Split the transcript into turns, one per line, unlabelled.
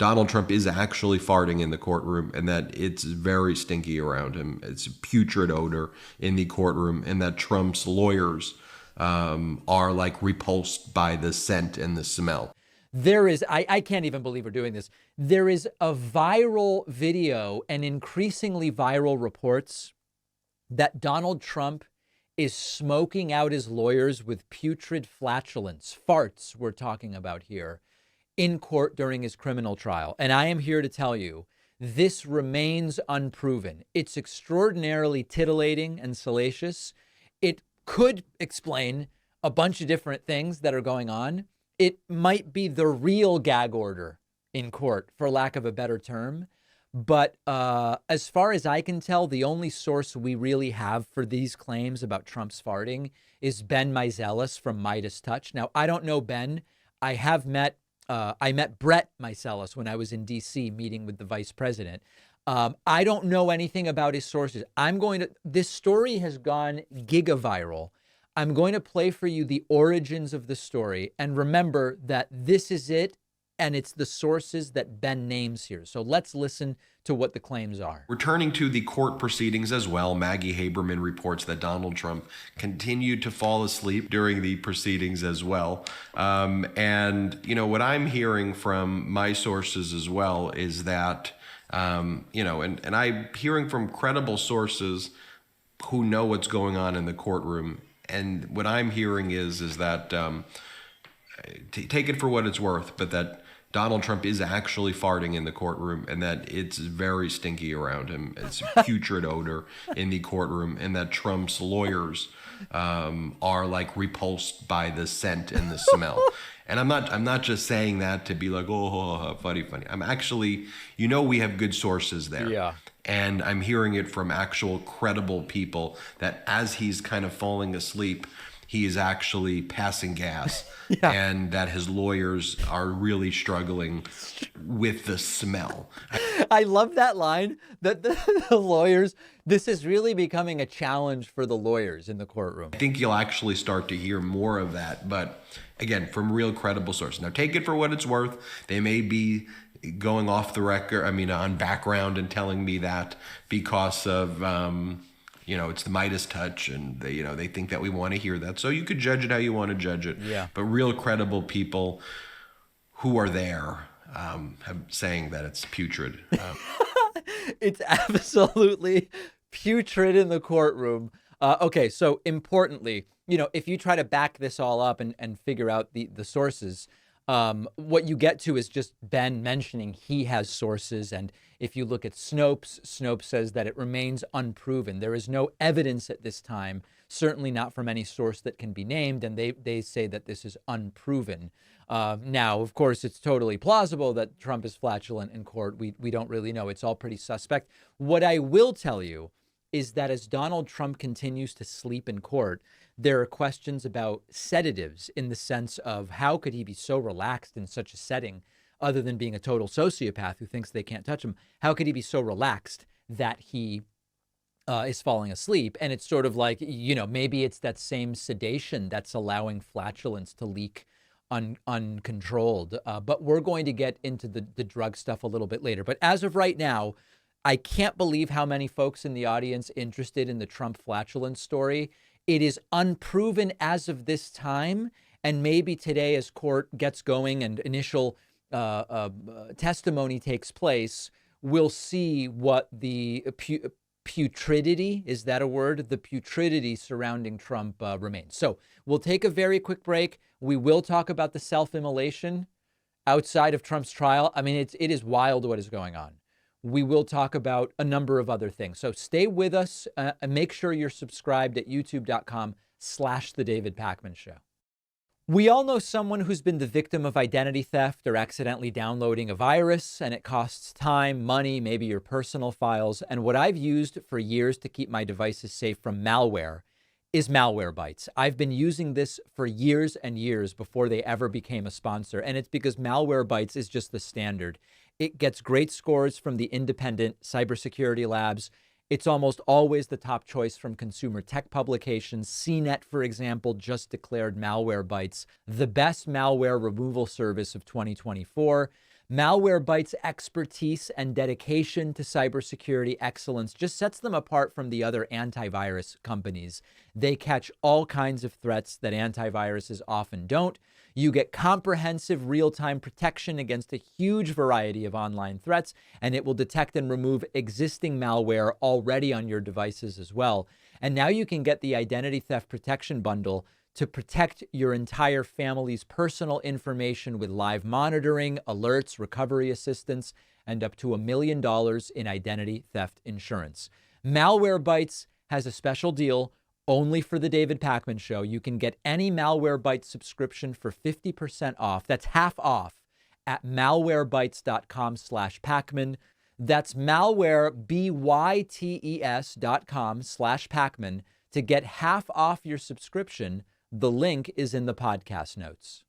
Donald Trump is actually farting in the courtroom and that it's very stinky around him. It's a putrid odor in the courtroom, and that Trump's lawyers are like repulsed by the scent and the smell.
There is, I can't even believe we're doing this. There is a viral video and increasingly viral reports that Donald Trump is smoking out his lawyers with putrid flatulence, farts we're talking about here, in court during his criminal trial. And I am here to tell you, this remains unproven. It's extraordinarily titillating and salacious. It could explain a bunch of different things that are going on. It might be the real gag order in court, for lack of a better term. But as far as I can tell, the only source we really have for these claims about Trump's farting is Ben Meiselas from Midas Touch. Now, I don't know Ben. I met Brett Meiselas when I was in D.C. meeting with the vice president. I don't know anything about his sources. This story has gone gigaviral. I'm going to play for you the origins of the story. And remember that this is it, and it's the sources that Ben names here. So let's listen to what the claims are.
Returning to the court proceedings as well, Maggie Haberman reports that Donald Trump continued to fall asleep during the proceedings as well. And, you know, what I'm hearing from my sources as well is that, you know, and I'm hearing from credible sources who know what's going on in the courtroom. And what I'm hearing is that, take it for what it's worth, but that Donald Trump is actually farting in the courtroom and that it's very stinky around him. It's a putrid odor in the courtroom, and that Trump's lawyers are like repulsed by the scent and the smell. And I'm not just saying that to be like, oh, funny. I'm actually, you know, we have good sources there.
Yeah.
And I'm hearing it from actual credible people that as he's kind of falling asleep, he is actually passing gas. Yeah. And that his lawyers are really struggling with the smell.
I love that line that the lawyers, this is really becoming a challenge for the lawyers in the courtroom.
I think you'll actually start to hear more of that. But again, from real credible sources. Now, take it for what it's worth. They may be going off the record, on background and telling me that because of, it's the Midas touch, and they think that we want to hear that. So you could judge it how you want to judge it.
Yeah.
But real credible people who are there saying that it's putrid.
It's absolutely putrid in the courtroom. Okay, so importantly, if you try to back this all up and figure out the sources, what you get to is just Ben mentioning he has sources. And if you look at Snopes says that it remains unproven. There is no evidence at this time, certainly not from any source that can be named. And they say that this is unproven. Now, of course, it's totally plausible that Trump is flatulent in court. We don't really know. It's all pretty suspect. What I will tell you is that as Donald Trump continues to sleep in court, there are questions about sedatives in the sense of how could he be so relaxed in such a setting, other than being a total sociopath who thinks they can't touch him. How could he be so relaxed that he is falling asleep? And it's sort of like, maybe it's that same sedation that's allowing flatulence to leak uncontrolled. But we're going to get into the drug stuff a little bit later. But as of right now, I can't believe how many folks in the audience interested in the Trump flatulence story. It is unproven as of this time, and maybe today as court gets going and initial testimony takes place, we'll see what the putridity, is that a word? The putridity surrounding Trump remains. So we'll take a very quick break. We will talk about the self-immolation outside of Trump's trial. It is wild what is going on. We will talk about a number of other things. So stay with us and make sure you're subscribed at youtube.com/The David Pakman Show. We all know someone who's been the victim of identity theft or accidentally downloading a virus, and it costs time, money, maybe your personal files. And what I've used for years to keep my devices safe from malware is Malwarebytes. I've been using this for years and years before they ever became a sponsor. And it's because Malwarebytes is just the standard. It gets great scores from the independent cybersecurity labs. It's almost always the top choice from consumer tech publications. CNET, for example, just declared Malwarebytes the best malware removal service of 2024. Malwarebytes' expertise and dedication to cybersecurity excellence just sets them apart from the other antivirus companies. They catch all kinds of threats that antiviruses often don't. You get comprehensive real-time protection against a huge variety of online threats, and it will detect and remove existing malware already on your devices as well. And now you can get the Identity Theft Protection Bundle to protect your entire family's personal information with live monitoring, alerts, recovery assistance, and up to $1 million in identity theft insurance. Malwarebytes has a special deal only for the David Pakman Show. You can get any Malwarebytes subscription for 50% off. That's half off at malwarebytes.com/Pakman. That's malwarebytes.com/Pakman to get half off your subscription. The link is in the podcast notes.